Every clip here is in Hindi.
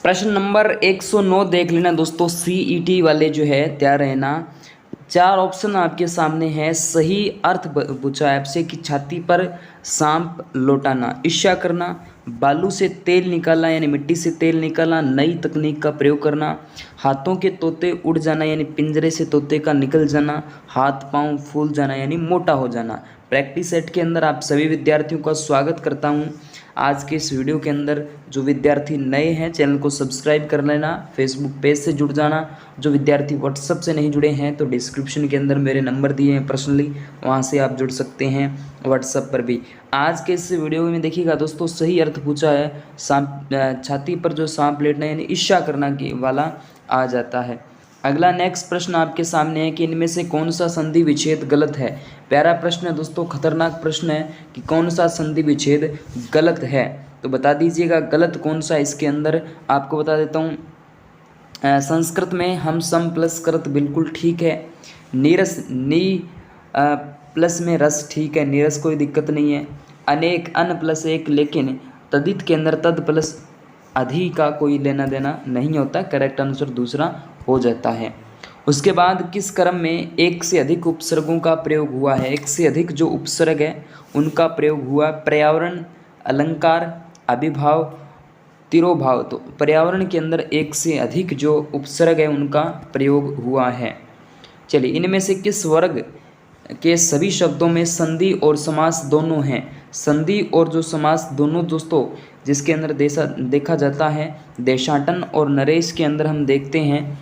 प्रश्न नंबर 109 देख लेना दोस्तों। सीईटी वाले जो है तैयार रहना। 4 ऑप्शन आपके सामने है। सही अर्थ पूछा है आपसे कि छाती पर सांप लौटाना, ईर्ष्या करना, बालू से तेल निकालना यानी मिट्टी से तेल निकालना, नई तकनीक का प्रयोग करना, हाथों के तोते उड़ जाना यानी पिंजरे से तोते का निकल जाना, हाथ पांव फूल जाना यानी मोटा हो जाना। प्रैक्टिस सेट के अंदर आप सभी विद्यार्थियों का स्वागत करता हूं। आज के इस वीडियो के अंदर जो विद्यार्थी नए हैं चैनल को सब्सक्राइब कर लेना, फेसबुक पेज से जुड़ जाना। जो विद्यार्थी व्हाट्सएप से नहीं जुड़े हैं तो डिस्क्रिप्शन के अंदर मेरे नंबर दिए हैं पर्सनली, वहां से आप जुड़ सकते हैं व्हाट्सएप पर भी। आज के इस वीडियो में देखिएगा दोस्तों, सही अर्थ पूछा है सांप, छाती पर जो सांप लेटना यानी ईर्ष्या करना की वाला आ जाता है। अगला नेक्स्ट प्रश्न आपके सामने है कि इनमें से कौन सा संधि विच्छेद गलत है। प्यारा प्रश्न है दोस्तों, खतरनाक प्रश्न है कि कौन सा संधि विच्छेद गलत है, तो बता दीजिएगा गलत कौन सा। इसके अंदर आपको बता देता हूँ, संस्कृत में हम सम प्लस करत बिल्कुल ठीक है। नीरस नी प्लस में रस ठीक है, नीरस कोई दिक्कत नहीं है। अनेक अन प्लस एक, लेकिन तदित के अंदर तद प्लस अधि का कोई लेना देना नहीं होता। करेक्ट आंसर दूसरा हो जाता है। उसके बाद किस क्रम में एक से अधिक उपसर्गों का प्रयोग हुआ है। एक से अधिक जो उपसर्ग है उनका प्रयोग हुआ। पर्यावरण, अलंकार, अभिभाव, तिरोभाव। तो पर्यावरण के अंदर एक से अधिक जो उपसर्ग है उनका प्रयोग हुआ है। चलिए, इनमें से किस वर्ग के सभी शब्दों में संधि और समास दोनों हैं। संधि और जो समास दोनों दोस्तों जिसके अंदर देखा जाता है देशाटन और नरेश के अंदर हम देखते हैं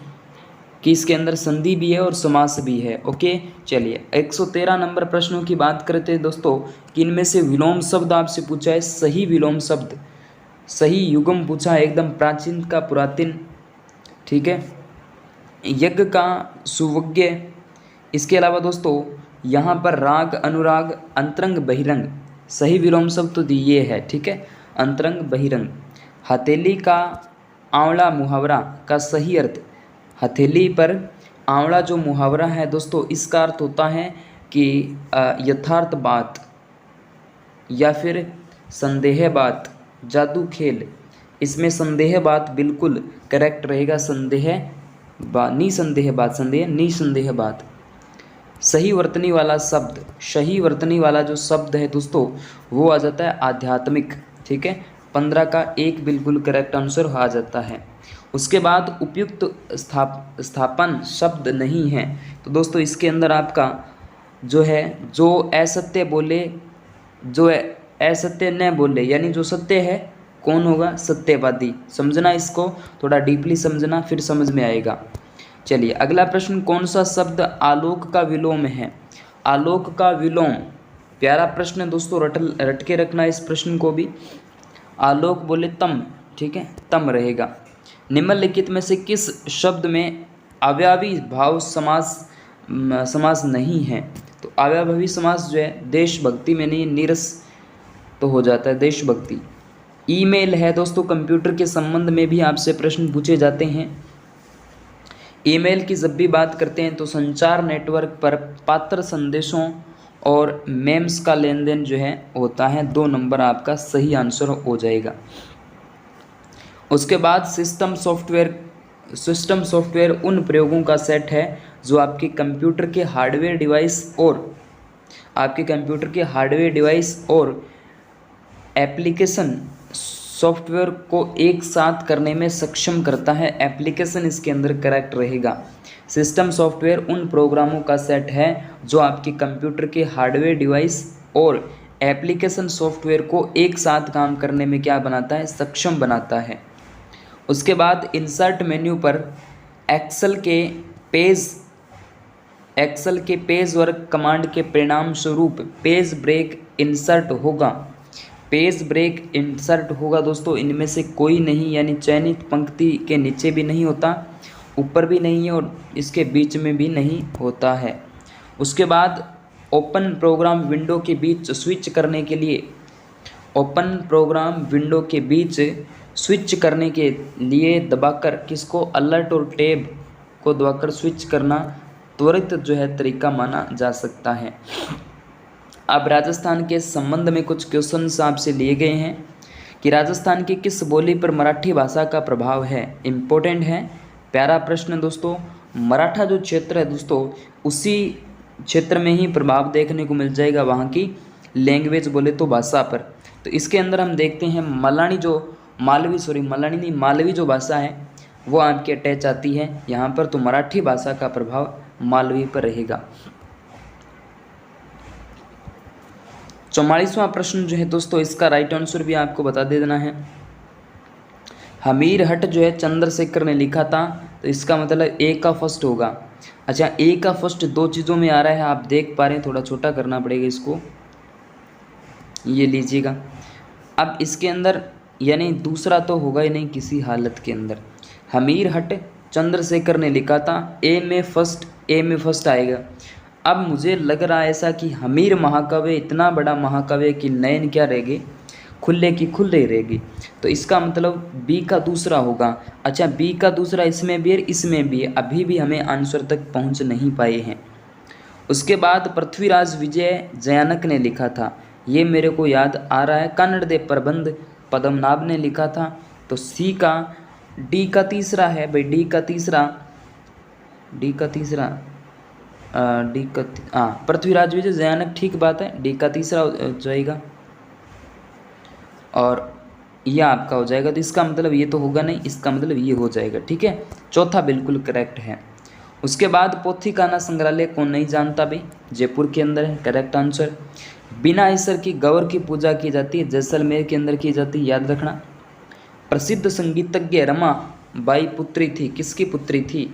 कि इसके अंदर संधि भी है और समास भी है। ओके, चलिए 113 नंबर प्रश्नों की बात करते हैं दोस्तों कि इनमें से विलोम शब्द आपसे पूछा है। सही विलोम शब्द, सही युग्म पूछा है, एकदम प्राचीन का पुरातन, ठीक है। यज्ञ का सुवज्ञ। इसके अलावा दोस्तों यहाँ पर राग, अनुराग, अंतरंग, बहिरंग। सही विलोम शब्द तो ये है, ठीक है, अंतरंग बहिरंग। हथेली का आंवला मुहावरा का सही अर्थ। हथेली पर आंवला जो मुहावरा है दोस्तों, इसका अर्थ होता है कि यथार्थ बात या फिर संदेह बात, जादू खेल। इसमें संदेह बात बिल्कुल करेक्ट रहेगा। संदेह बात, निसंदेह बात, संदेह निसंदेह बात। सही वर्तनी वाला शब्द, सही वर्तनी वाला जो शब्द है दोस्तों वो आ जाता है आध्यात्मिक, ठीक है। 15 का 1 बिल्कुल करेक्ट आंसर आ जाता है। उसके बाद उपयुक्त स्थापन शब्द नहीं है। तो दोस्तों इसके अंदर आपका जो है, जो असत्य बोले, जो असत्य न बोले, यानी जो सत्य है कौन होगा, सत्यवादी। समझना, इसको थोड़ा डीपली समझना, फिर समझ में आएगा। चलिए अगला प्रश्न, कौन सा शब्द आलोक का विलोम है। आलोक का विलोम, प्यारा प्रश्न है दोस्तों, रट के रखना इस प्रश्न को भी। आलोक बोले तम, ठीक है, तम रहेगा। निम्नलिखित में से किस शब्द में अव्ययी भाव समास नहीं है। तो अव्ययी समास जो है देशभक्ति में नहीं, नीरस तो हो जाता है देशभक्ति। ईमेल है दोस्तों, कंप्यूटर के संबंध में भी आपसे प्रश्न पूछे जाते हैं। ईमेल की जब भी बात करते हैं तो संचार नेटवर्क पर पात्र संदेशों और मेम्स का लेन देन जो है होता है। 2 नंबर आपका सही आंसर हो जाएगा। उसके बाद सिस्टम सॉफ्टवेयर उन प्रयोगों का सेट है जो आपके कंप्यूटर के हार्डवेयर डिवाइस और एप्लीकेशन सॉफ्टवेयर को एक साथ करने में सक्षम करता है। एप्लीकेशन इसके अंदर करेक्ट रहेगा। सिस्टम सॉफ्टवेयर उन प्रोग्रामों का सेट है जो आपके कंप्यूटर के हार्डवेयर डिवाइस और एप्लीकेशन सॉफ्टवेयर को एक साथ काम करने में क्या बनाता है, सक्षम बनाता है। उसके बाद इंसर्ट मेन्यू पर एक्सेल के पेज वर्क कमांड के परिणाम स्वरूप पेज ब्रेक इंसर्ट होगा। पेज ब्रेक इंसर्ट होगा दोस्तों, इनमें से कोई नहीं, यानी चयनित पंक्ति के नीचे भी नहीं होता, ऊपर भी नहीं है और इसके बीच में भी नहीं होता है। उसके बाद ओपन प्रोग्राम विंडो के बीच स्विच करने के लिए दबाकर किसको, अलर्ट और टैब को दबाकर स्विच करना त्वरित जो है तरीका माना जा सकता है। अब राजस्थान के संबंध में कुछ क्वेश्चंस आपसे लिए गए हैं कि राजस्थान की किस बोली पर मराठी भाषा का प्रभाव है। इम्पोर्टेंट है, प्यारा प्रश्न दोस्तों। मराठा जो क्षेत्र है दोस्तों, उसी क्षेत्र में ही प्रभाव देखने को मिल जाएगा वहाँ की लैंग्वेज बोले तो भाषा पर। तो इसके अंदर हम देखते हैं मालवी जो भाषा है वो आपकी अटैच आती है यहाँ पर। तो मराठी भाषा का प्रभाव मालवी पर रहेगा। 44वां प्रश्न जो है दोस्तों, इसका राइट आंसर भी आपको बता देना है। हमीरहट जो है चंद्रशेखर ने लिखा था, तो इसका मतलब ए का फर्स्ट होगा। अच्छा, ए का फर्स्ट दो चीज़ों में आ रहा है, आप देख पा रहे हैं, थोड़ा छोटा करना पड़ेगा इसको, ये लीजिएगा। अब इसके अंदर यानी दूसरा तो होगा ही नहीं किसी हालत के अंदर। हमीरहट चंद्रशेखर ने लिखा था, ए में फर्स्ट आएगा। अब मुझे लग रहा है ऐसा कि हमीर महाकाव्य इतना बड़ा महाकाव्य कि नयन क्या रहेगी, खुले की खुले रहेगी। तो इसका मतलब बी का दूसरा होगा। अच्छा, बी का दूसरा इसमें भी है, इसमें भी है, अभी भी हमें आंसर तक पहुंच नहीं पाए हैं। उसके बाद पृथ्वीराज विजय जयानक ने लिखा था, ये मेरे को याद आ रहा है। कन्नड़ देव प्रबंध पद्मनाभ ने लिखा था। तो सी का डी का तीसरा है भाई, पृथ्वीराज विजय जयानक, ठीक बात है, डी का तीसरा हो जाएगा और यह आपका हो जाएगा। तो इसका मतलब ये तो होगा नहीं, इसका मतलब ये हो जाएगा, ठीक है। चौथा बिल्कुल करेक्ट है। उसके बाद पोथीखाना संग्रहालय कौन नहीं जानता भाई, जयपुर के अंदर है, करेक्ट आंसर। बिना ईश्वर की गौर की पूजा की जाती है, जैसलमेर के अंदर की जाती है, याद रखना। प्रसिद्ध संगीतज्ञ रमा बाई पुत्री थी, किसकी पुत्री थी?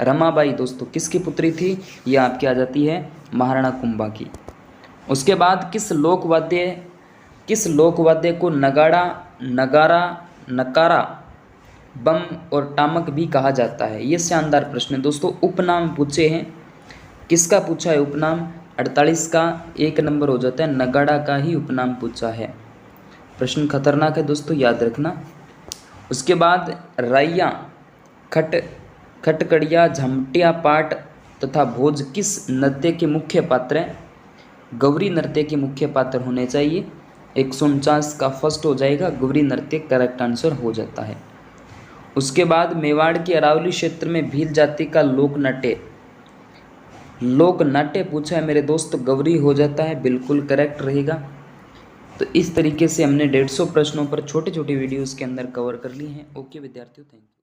रमाबाई दोस्तों, किसकी पुत्री थी? यह आपकी आ जाती है महाराणा कुंभा की। उसके बाद किस लोकवाद्य को नकारा, बम और टामक भी कहा जाता है? ये शानदार प्रश्न है दोस्तों। उपनाम पूछे हैं, किसका पूछा है उपनाम? 48 का 1 नंबर हो जाता है, नगाड़ा का ही उपनाम पूछा है। प्रश्न खतरनाक है दोस्तों, याद रखना। उसके बाद राइया, खटकड़िया, झमटिया पाठ तथा भोज किस नृत्य के मुख्य पात्र हैं? गौरी नृत्य के मुख्य पात्र होने चाहिए। 149 का फर्स्ट हो जाएगा, गौरी नृत्य करेक्ट आंसर हो जाता है। उसके बाद मेवाड़ के अरावली क्षेत्र में भील जाति का लोक नाट्य पूछा है मेरे दोस्त, गौरी हो जाता है, बिल्कुल करेक्ट रहेगा। तो इस तरीके से हमने 150 प्रश्नों पर छोटे छोटे वीडियोस के अंदर कवर कर लिए हैं। ओके विद्यार्थियों, थैंक यू।